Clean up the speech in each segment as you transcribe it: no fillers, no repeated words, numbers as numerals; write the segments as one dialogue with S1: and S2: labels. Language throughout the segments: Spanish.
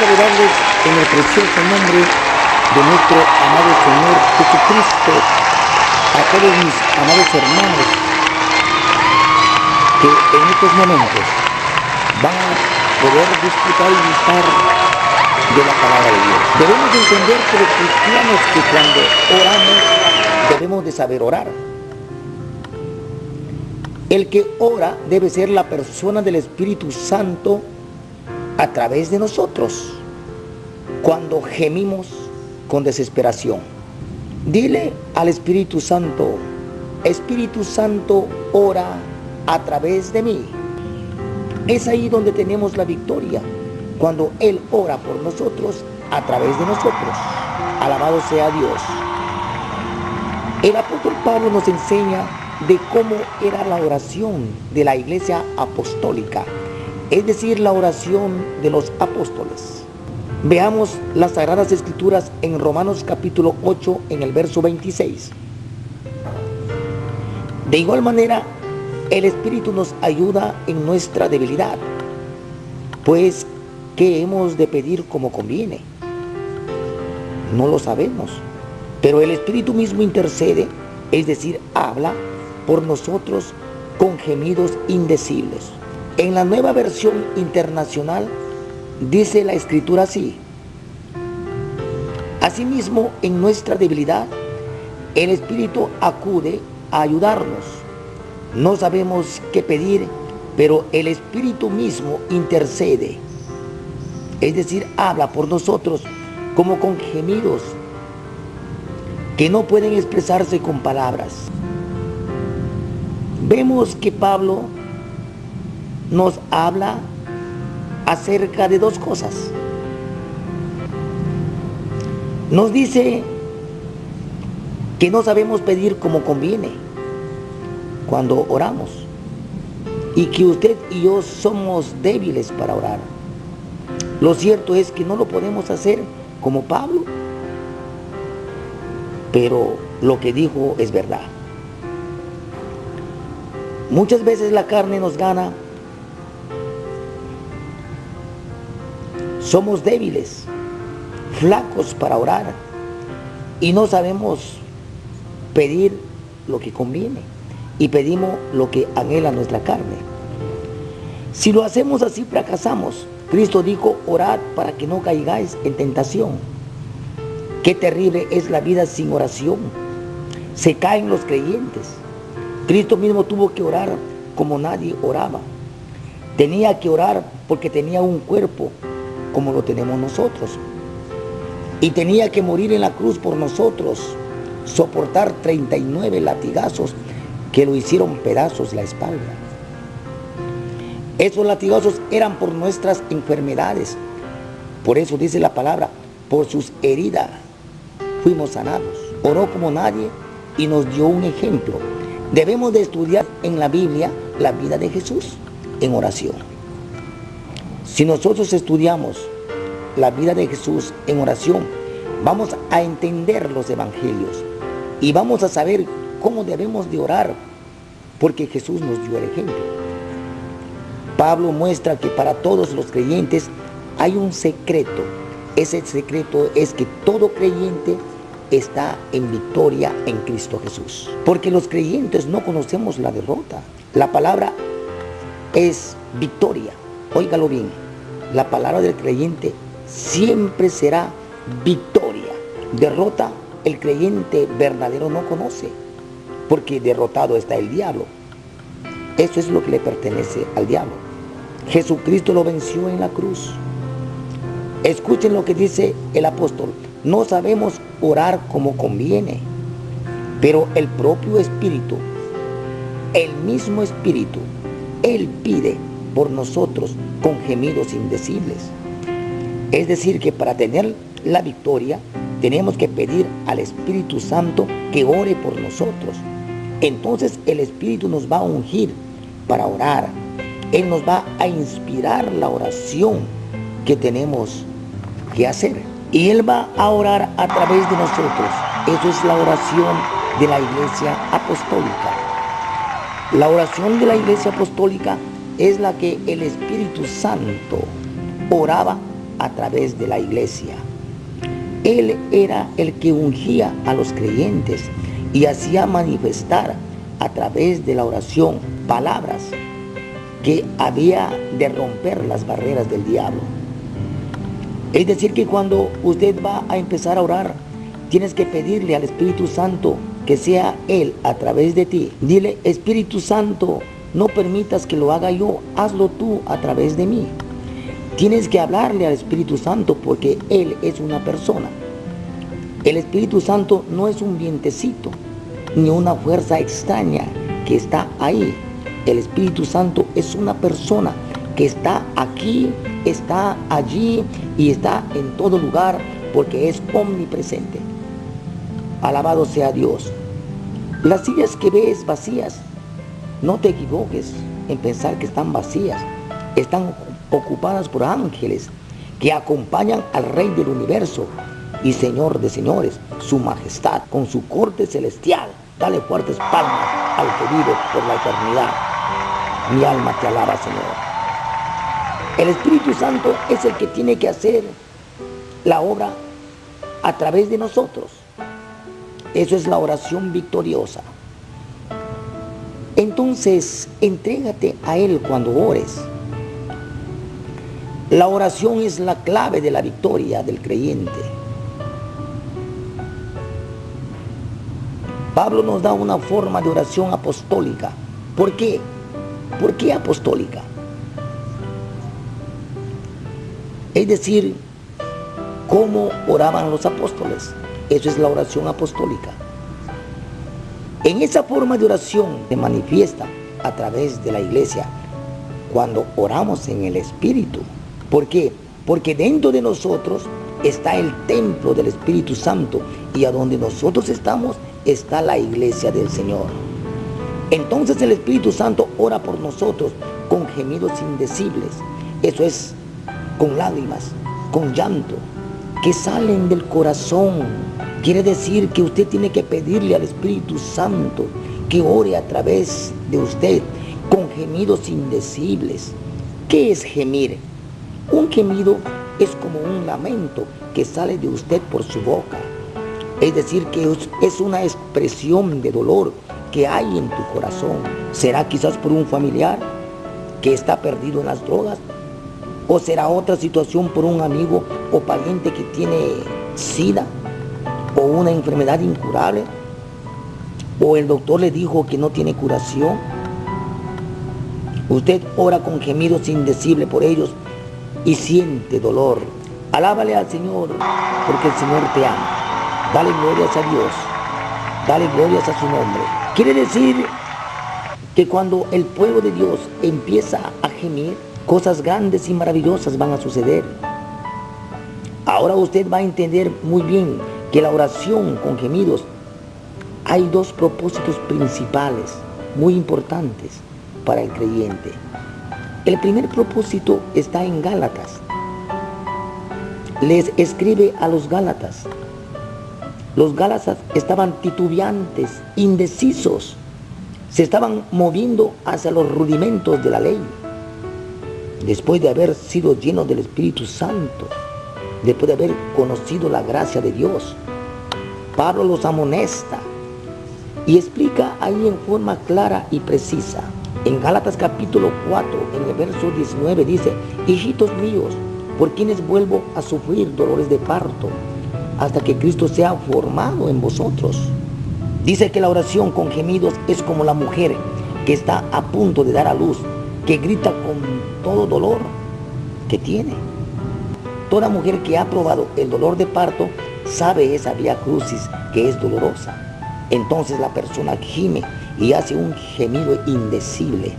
S1: saludarles en el precioso nombre de nuestro amado Señor Jesucristo, a todos mis amados hermanos que en estos momentos van a poder disfrutar y gustar de la palabra de Dios. Debemos entender que los cristianos, que cuando oramos debemos de saber orar. El que ora debe ser la persona del Espíritu Santo a través de nosotros cuando gemimos con desesperación. Dile al Espíritu Santo: Espíritu Santo, ora a través de mí. Es ahí donde tenemos la victoria, cuando Él ora por nosotros a través de nosotros. Alabado sea Dios. El apóstol Pablo nos enseña de cómo era la oración de la iglesia apostólica, es decir, la oración de los apóstoles. Veamos las Sagradas Escrituras en Romanos capítulo 8 en el verso 26. De igual manera, el Espíritu nos ayuda en nuestra debilidad, pues ¿qué hemos de pedir como conviene? No lo sabemos, pero el Espíritu mismo intercede, es decir, habla por nosotros con gemidos indecibles. En la Nueva Versión Internacional dice la Escritura así: asimismo, en nuestra debilidad, el Espíritu acude a ayudarnos. No sabemos qué pedir, pero el Espíritu mismo intercede, es decir, habla por nosotros como con gemidos que no pueden expresarse con palabras. Vemos que Pablo nos habla acerca de dos cosas. Nos dice que no sabemos pedir como conviene cuando oramos, y que usted y yo somos débiles para orar. Lo cierto es que no lo podemos hacer como Pablo, pero lo que dijo es verdad. Muchas veces la carne nos gana. Somos débiles, flacos para orar, y no sabemos pedir lo que conviene, y pedimos lo que anhela nuestra carne. Si lo hacemos así, fracasamos. Cristo dijo: orad para que no caigáis en tentación. Qué terrible es la vida sin oración. Se caen los creyentes. Cristo mismo tuvo que orar como nadie oraba. Tenía que orar porque tenía un cuerpo como lo tenemos nosotros, y tenía que morir en la cruz por nosotros, soportar 39 latigazos que lo hicieron pedazos la espalda. Esos latigazos eran por nuestras enfermedades. Por eso dice la palabra: por sus heridas fuimos sanados. Oró como nadie y nos dio un ejemplo. Debemos de estudiar en la Biblia la vida de Jesús en oración. Si nosotros estudiamos la vida de Jesús en oración, vamos a entender los evangelios y vamos a saber cómo debemos de orar, porque Jesús nos dio el ejemplo. Pablo muestra que para todos los creyentes hay un secreto. Ese secreto es que todo creyente está en victoria en Cristo Jesús, porque los creyentes no conocemos la derrota. La palabra es victoria. Óigalo bien, la palabra del creyente siempre será victoria. Derrota el creyente verdadero no conoce, porque derrotado está el diablo. Eso es lo que le pertenece al diablo. Jesucristo lo venció en la cruz. Escuchen lo que dice el apóstol: no sabemos orar como conviene, pero el propio Espíritu, el mismo Espíritu, Él pide por nosotros con gemidos indecibles. Es decir, que para tener la victoria tenemos que pedir al Espíritu Santo que ore por nosotros. Entonces el Espíritu nos va a ungir para orar. Él nos va a inspirar la oración que tenemos que hacer, y Él va a orar a través de nosotros. Eso es la oración de la Iglesia Apostólica. La oración de la Iglesia Apostólica es la que el Espíritu Santo oraba a través de la iglesia. Él era el que ungía a los creyentes y hacía manifestar a través de la oración palabras que había de romper las barreras del diablo. Es decir, que cuando usted va a empezar a orar, tienes que pedirle al Espíritu Santo que sea Él a través de ti. Dile: Espíritu Santo, no permitas que lo haga yo, hazlo tú a través de mí. Tienes que hablarle al Espíritu Santo porque Él es una persona. El Espíritu Santo no es un vientecito ni una fuerza extraña que está ahí. El Espíritu Santo es una persona que está aquí, está allí y está en todo lugar porque es omnipresente. Alabado sea Dios. Las sillas que ves vacías, no te equivoques en pensar que están vacías. Están ocupadas por ángeles que acompañan al Rey del universo y Señor de señores, su majestad, con su corte celestial. Dale fuertes palmas al que vive por la eternidad. Mi alma te alaba, Señor. El Espíritu Santo es el que tiene que hacer la obra a través de nosotros. Eso es la oración victoriosa. Entonces, entrégate a Él cuando ores. La oración es la clave de la victoria del creyente. Pablo nos da una forma de oración apostólica. ¿Por qué? ¿Por qué apostólica? Es decir, ¿cómo oraban los apóstoles? Eso es la oración apostólica. En esa forma de oración se manifiesta a través de la iglesia cuando oramos en el Espíritu. ¿Por qué? Porque dentro de nosotros está el templo del Espíritu Santo y a donde nosotros estamos está la iglesia del Señor. Entonces el Espíritu Santo ora por nosotros con gemidos indecibles. Eso es, con lágrimas, con llanto, que salen del corazón. Quiere decir que usted tiene que pedirle al Espíritu Santo que ore a través de usted con gemidos indecibles. ¿Qué es gemir? Un gemido es como un lamento que sale de usted por su boca. Es decir, que es una expresión de dolor que hay en tu corazón. ¿Será quizás por un familiar que está perdido en las drogas? ¿O será otra situación por un amigo o pariente que tiene SIDA o una enfermedad incurable? ¿O el doctor le dijo que no tiene curación? Usted ora con gemidos indecibles por ellos y siente dolor. Alábale al Señor porque el Señor te ama. Dale glorias a Dios. Dale glorias a su nombre. Quiere decir que cuando el pueblo de Dios empieza a gemir, cosas grandes y maravillosas van a suceder. Ahora usted va a entender muy bien que la oración con gemidos, hay dos propósitos principales muy importantes para el creyente. El primer propósito está en Gálatas. Les escribe a los Gálatas. Los Gálatas estaban titubeantes, indecisos. Se estaban moviendo hacia los rudimentos de la ley. Después de haber sido llenos del Espíritu Santo, después de haber conocido la gracia de Dios, Pablo los amonesta y explica ahí en forma clara y precisa. En Gálatas capítulo 4, en el verso 19 dice: hijitos míos, por quienes vuelvo a sufrir dolores de parto, hasta que Cristo sea formado en vosotros. Dice que la oración con gemidos es como la mujer que está a punto de dar a luz, que grita con todo dolor que tiene. Toda mujer que ha probado el dolor de parto sabe esa vía crucis que es dolorosa. Entonces la persona gime y hace un gemido indecible,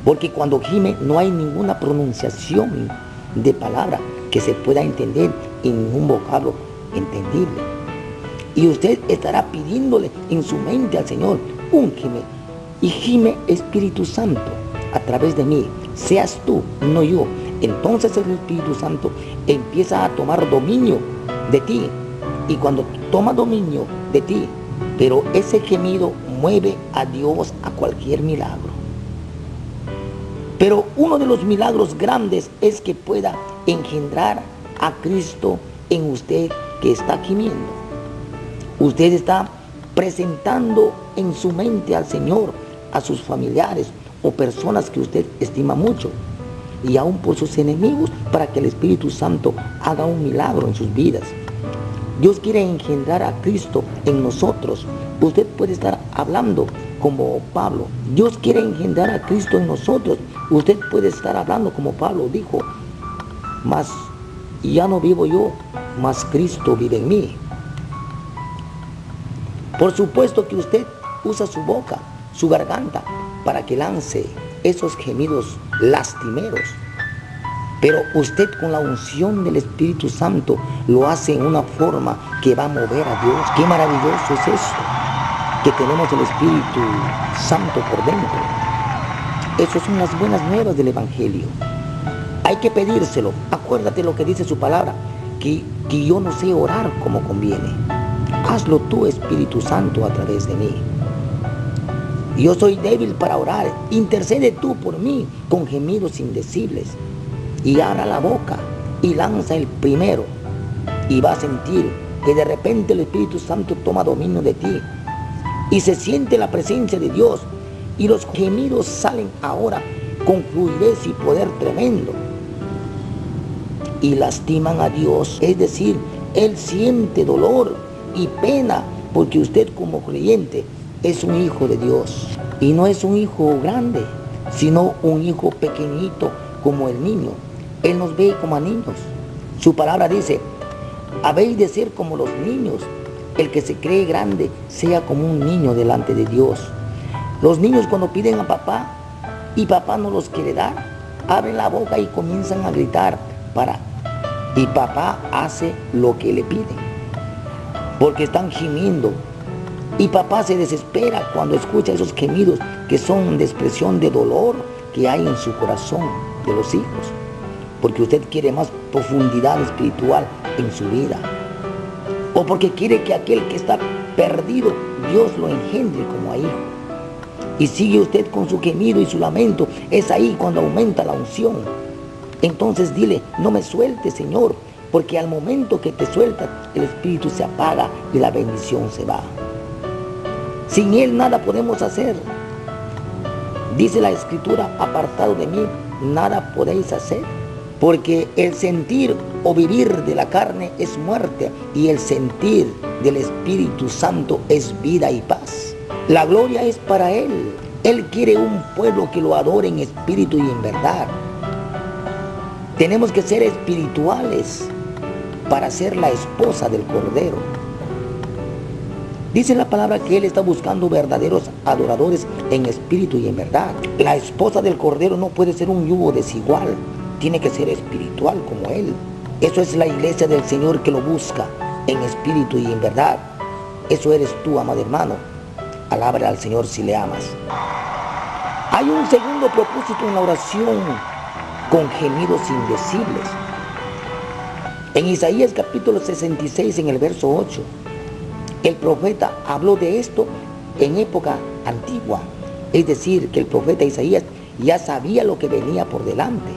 S1: porque cuando gime no hay ninguna pronunciación de palabra que se pueda entender en ningún vocablo entendible. Y usted estará pidiéndole en su mente al Señor: úngeme y gime, Espíritu Santo, a través de mí, seas tú, no yo. Entonces el Espíritu Santo empieza a tomar dominio de ti, y cuando toma dominio de ti, pero ese gemido mueve a Dios a cualquier milagro. Pero uno de los milagros grandes es que pueda engendrar a Cristo en usted que está gimiendo. Usted está presentando en su mente al Señor, a sus familiares o personas que usted estima mucho, y aún por sus enemigos, para que el Espíritu Santo haga un milagro en sus vidas. Dios quiere engendrar a Cristo en nosotros. Usted puede estar hablando como Pablo. Dios quiere engendrar a Cristo en nosotros. Usted puede estar hablando como Pablo dijo, mas ya no vivo yo, mas Cristo vive en mí. Por supuesto que usted usa su boca, su garganta, para que lance esos gemidos lastimeros. Pero usted con la unción del Espíritu Santo lo hace en una forma que va a mover a Dios. Qué maravilloso es esto, que tenemos el Espíritu Santo por dentro. Esas son las buenas nuevas del Evangelio. Hay que pedírselo. Acuérdate lo que dice su palabra, que yo no sé orar como conviene. Hazlo tú, Espíritu Santo, a través de mí. Yo soy débil para orar. Intercede tú por mí con gemidos indecibles. Y abra la boca y lanza el primero. Y va a sentir que de repente el Espíritu Santo toma dominio de ti. Y se siente la presencia de Dios. Y los gemidos salen ahora con fluidez y poder tremendo. Y lastiman a Dios. Es decir, Él siente dolor y pena porque usted como creyente es un hijo de Dios. Y no es un hijo grande, sino un hijo pequeñito como el niño. Él nos ve como a niños. Su palabra dice, habéis de ser como los niños. El que se cree grande sea como un niño delante de Dios. Los niños cuando piden a papá y papá no los quiere dar, abren la boca y comienzan a gritar y papá hace lo que le piden, porque están gimiendo. Y papá se desespera cuando escucha esos gemidos que son de expresión de dolor que hay en su corazón de los hijos, porque usted quiere más profundidad espiritual en su vida, o porque quiere que aquel que está perdido, Dios lo engendre como a hijo. Y sigue usted con su gemido y su lamento. Es ahí cuando aumenta la unción. Entonces dile, no me sueltes, Señor, porque al momento que te sueltas, el Espíritu se apaga y la bendición se va. Sin Él nada podemos hacer. Dice la Escritura, apartado de mí, nada podéis hacer. Porque el sentir o vivir de la carne es muerte, y el sentir del Espíritu Santo es vida y paz. La gloria es para Él. Él quiere un pueblo que lo adore en espíritu y en verdad. Tenemos que ser espirituales para ser la esposa del Cordero. Dice la palabra que Él está buscando verdaderos adoradores en espíritu y en verdad. La esposa del Cordero no puede ser un yugo desigual. Tiene que ser espiritual como Él. Eso es la iglesia del Señor que lo busca en espíritu y en verdad. Eso eres tú, amado hermano. Alábale al Señor si le amas. Hay un segundo propósito en la oración con gemidos indecibles. En Isaías capítulo 66, en el verso 8, el profeta habló de esto en época antigua. Es decir, que el profeta Isaías ya sabía lo que venía por delante.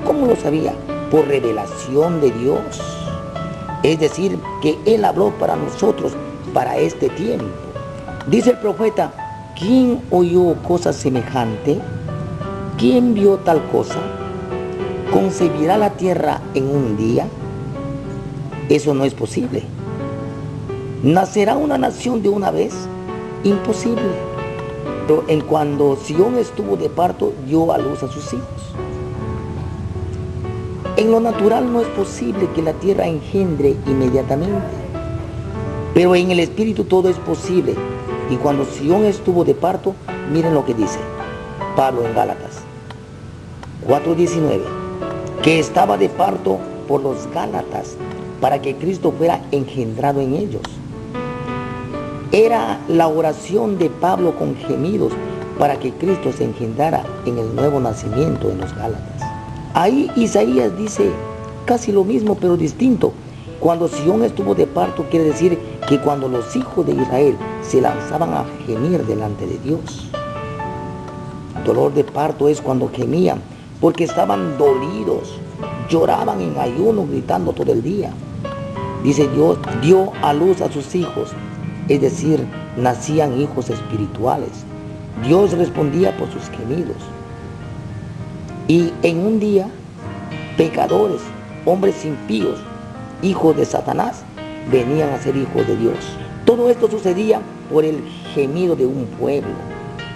S1: ¿Cómo lo sabía? Por revelación de Dios. Es decir, que Él habló para nosotros, para este tiempo. Dice el profeta, ¿quién oyó cosa semejante? ¿Quién vio tal cosa? ¿Concebirá la tierra en un día? Eso no es posible. ¿Nacerá una nación de una vez? Imposible. Pero en cuando Sión estuvo de parto, dio a luz a sus hijos. En lo natural no es posible que la tierra engendre inmediatamente, pero en el espíritu todo es posible. Y cuando Sión estuvo de parto, miren lo que dice Pablo en Gálatas 4:19, que estaba de parto por los Gálatas para que Cristo fuera engendrado en ellos. Era la oración de Pablo con gemidos para que Cristo se engendrara en el nuevo nacimiento en los Gálatas. Ahí Isaías dice casi lo mismo pero distinto. Cuando Sión estuvo de parto quiere decir que cuando los hijos de Israel se lanzaban a gemir delante de Dios. Dolor de parto es cuando gemían porque estaban dolidos, lloraban en ayuno, gritando todo el día. Dice, Dios dio a luz a sus hijos, es decir, nacían hijos espirituales. Dios respondía por sus gemidos. Y en un día, pecadores, hombres impíos, hijos de Satanás, venían a ser hijos de Dios. Todo esto sucedía por el gemido de un pueblo.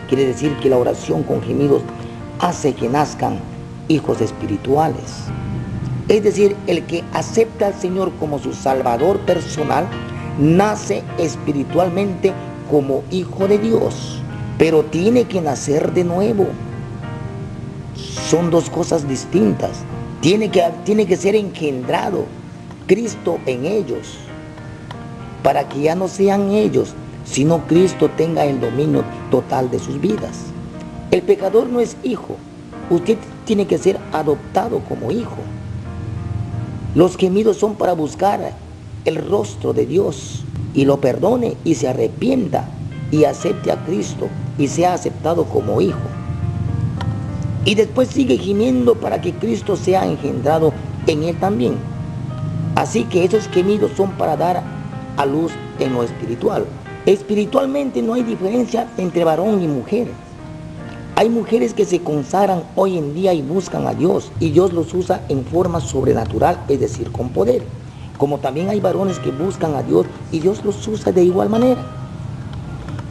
S1: Quiere decir que la oración con gemidos hace que nazcan hijos espirituales. Es decir, el que acepta al Señor como su Salvador personal, nace espiritualmente como hijo de Dios, pero tiene que nacer de nuevo. Son dos cosas distintas. Tiene que ser engendrado Cristo en ellos, para que ya no sean ellos, sino Cristo tenga el dominio total de sus vidas. El pecador no es hijo. Usted tiene que ser adoptado como hijo. Los gemidos son para buscar el rostro de Dios y lo perdone y se arrepienta y acepte a Cristo y sea aceptado como hijo. Y después sigue gimiendo para que Cristo sea engendrado en él también. Así que esos gemidos son para dar a luz en lo espiritual. Espiritualmente no hay diferencia entre varón y mujer. Hay mujeres que se consagran hoy en día y buscan a Dios, y Dios los usa en forma sobrenatural, es decir, con poder. Como también hay varones que buscan a Dios y Dios los usa de igual manera.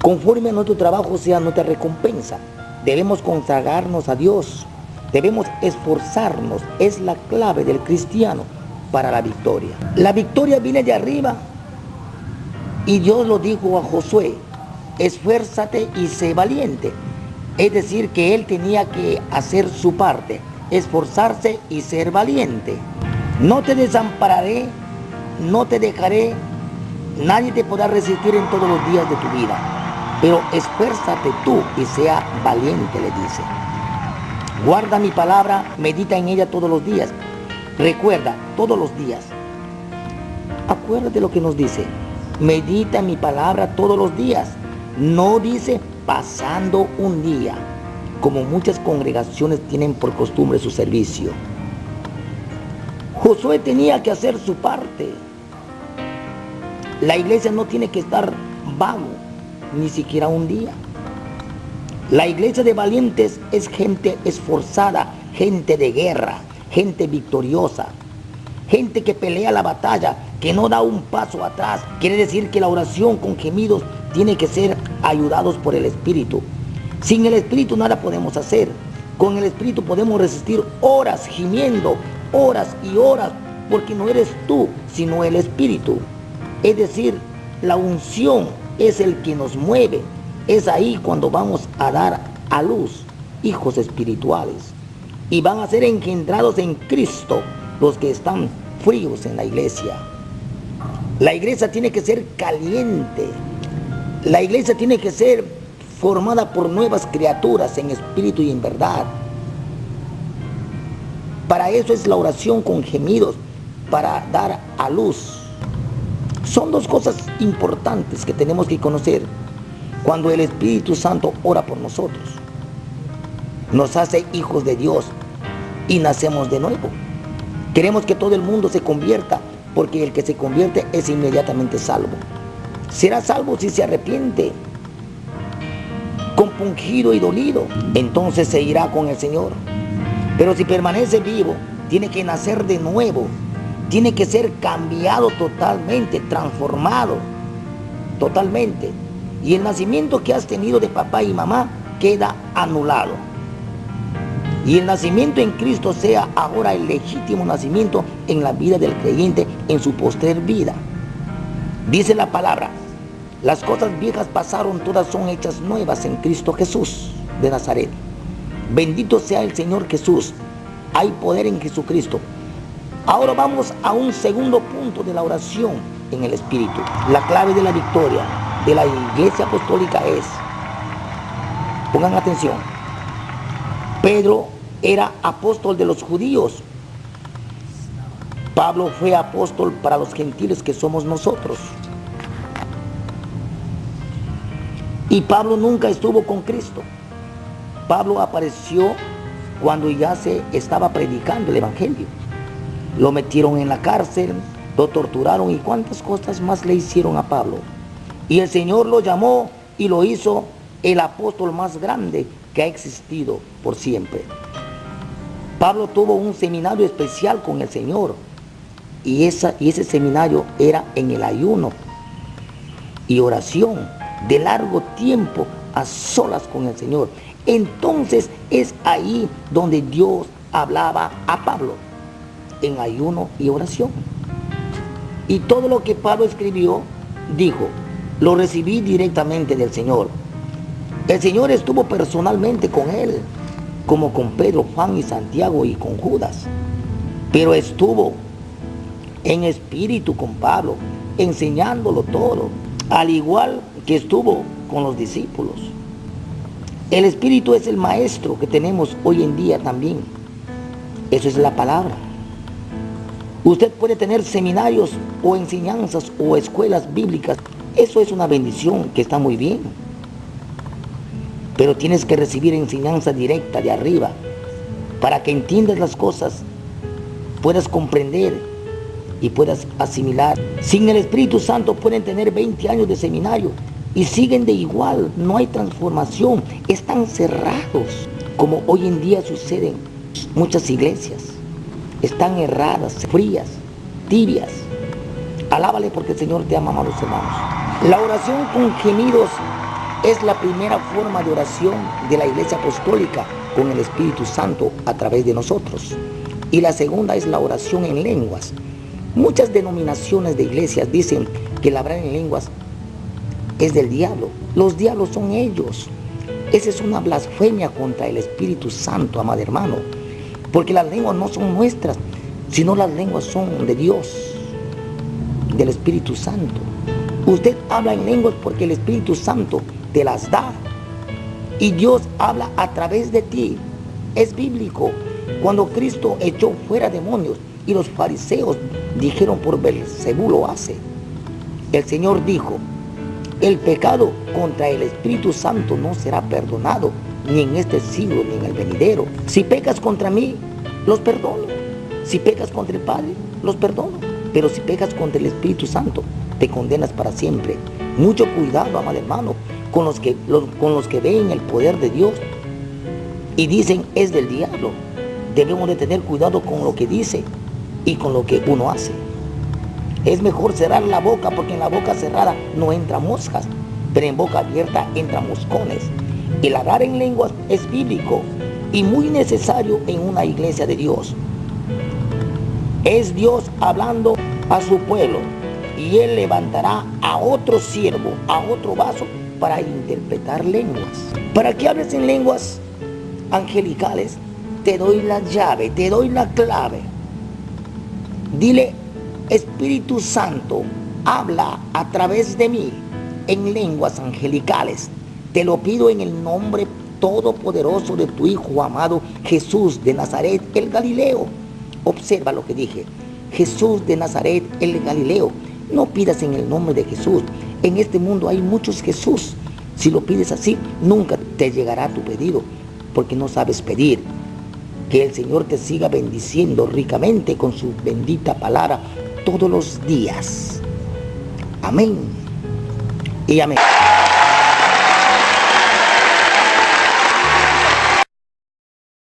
S1: Conforme a nuestro trabajo sea nuestra recompensa, debemos consagrarnos a Dios, debemos esforzarnos, es la clave del cristiano para la victoria. La victoria viene de arriba y Dios lo dijo a Josué, esfuérzate y sé valiente. Es decir, que él tenía que hacer su parte, esforzarse y ser valiente. No te desampararé, no te dejaré, nadie te podrá resistir en todos los días de tu vida. Pero esfuérzate tú y sea valiente, le dice. Guarda mi palabra, medita en ella todos los días. Recuerda, todos los días. Acuérdate lo que nos dice. Medita mi palabra todos los días. No dice pasando un día, como muchas congregaciones tienen por costumbre su servicio. Josué tenía que hacer su parte. La iglesia no tiene que estar vago, ni siquiera un día. La iglesia de valientes es gente esforzada, gente de guerra, gente victoriosa, gente que pelea la batalla, que no da un paso atrás. Quiere decir que la oración con gemidos tiene que ser ayudados por el Espíritu. Sin el Espíritu nada podemos hacer. Con el Espíritu podemos resistir horas gimiendo, horas y horas, porque no eres tú, sino el Espíritu. Es decir, la unción es el que nos mueve. Es ahí cuando vamos a dar a luz hijos espirituales. Y van a ser engendrados en Cristo los que están fríos en la iglesia. La iglesia tiene que ser caliente. La iglesia tiene que ser formada por nuevas criaturas en espíritu y en verdad. Para eso es la oración con gemidos, para dar a luz. Son dos cosas importantes que tenemos que conocer cuando el Espíritu Santo ora por nosotros. Nos hace hijos de Dios y nacemos de nuevo. Queremos que todo el mundo se convierta, porque el que se convierte es inmediatamente salvo. Será salvo si se arrepiente, compungido y dolido, entonces se irá con el Señor. Pero si permanece vivo, tiene que nacer de nuevo, tiene que ser cambiado totalmente, transformado totalmente. Y el nacimiento que has tenido de papá y mamá queda anulado. Y el nacimiento en Cristo sea ahora el legítimo nacimiento en la vida del creyente en su postrer vida. Dice la palabra, las cosas viejas pasaron, todas son hechas nuevas en Cristo Jesús de Nazaret. Bendito sea el Señor Jesús. Hay poder en Jesucristo. Ahora vamos a un segundo punto de la oración en el Espíritu. La clave de la victoria de la Iglesia Apostólica es, pongan atención, Pedro era apóstol de los judíos. Pablo fue apóstol para los gentiles que somos nosotros. Y Pablo nunca estuvo con Cristo. Pablo apareció cuando ya se estaba predicando el Evangelio. Lo metieron en la cárcel, lo torturaron y cuántas cosas más le hicieron a Pablo. Y el Señor lo llamó y lo hizo el apóstol más grande que ha existido por siempre. Pablo tuvo un seminario especial con el Señor y ese seminario era en el ayuno y oración de largo tiempo a solas con el Señor. Entonces es ahí donde Dios hablaba a Pablo, en ayuno y oración. Y todo lo que Pablo escribió, dijo, lo recibí directamente del Señor. El Señor estuvo personalmente con él, como con Pedro, Juan y Santiago y con Judas. Pero estuvo en espíritu con Pablo, enseñándolo todo, al igual que estuvo con los discípulos. El Espíritu es el maestro que tenemos hoy en día también. Eso es la palabra. Usted puede tener seminarios o enseñanzas o escuelas bíblicas. Eso es una bendición que está muy bien. Pero tienes que recibir enseñanza directa de arriba para que entiendas las cosas, puedas comprender y puedas asimilar. Sin el Espíritu Santo pueden tener 20 años de seminario y siguen de igual, no hay transformación, están cerrados, como hoy en día suceden muchas iglesias. Están erradas, frías, tibias. Alábale porque el Señor te ama, amados hermanos. La oración con gemidos es la primera forma de oración de la Iglesia Apostólica con el Espíritu Santo a través de nosotros. Y la segunda es la oración en lenguas. Muchas denominaciones de iglesias dicen que el hablar en lenguas es del diablo. Los diablos son ellos. Esa es una blasfemia contra el Espíritu Santo, amado hermano. Porque las lenguas no son nuestras, sino las lenguas son de Dios, del Espíritu Santo. Usted habla en lenguas porque el Espíritu Santo te las da. Y Dios habla a través de ti. Es bíblico. Cuando Cristo echó fuera demonios y los fariseos dijeron por Beelzebú lo hace, el Señor dijo, el pecado contra el Espíritu Santo no será perdonado, ni en este siglo ni en el venidero. Si pecas contra mí, los perdono. Si pecas contra el Padre, los perdono. Pero si pecas contra el Espíritu Santo, te condenas para siempre. Mucho cuidado, amado hermano, con los que ven el poder de Dios y dicen es del diablo. Debemos de tener cuidado con lo que dice y con lo que uno hace. Es mejor cerrar la boca porque en la boca cerrada no entran moscas, pero en boca abierta entran moscones. El hablar en lenguas es bíblico y muy necesario en una iglesia de Dios. Es Dios hablando a su pueblo y Él levantará a otro siervo, a otro vaso para interpretar lenguas. Para que hables en lenguas angelicales, te doy la llave, te doy la clave. Dile, Espíritu Santo, habla a través de mí en lenguas angelicales. Te lo pido en el nombre todopoderoso de tu Hijo amado Jesús de Nazaret, el Galileo. Observa lo que dije. Jesús de Nazaret, el Galileo. No pidas en el nombre de Jesús. En este mundo hay muchos Jesús. Si lo pides así, nunca te llegará tu pedido, porque no sabes pedir. Que el Señor te siga bendiciendo ricamente con su bendita palabra todos los días. Amén y amén.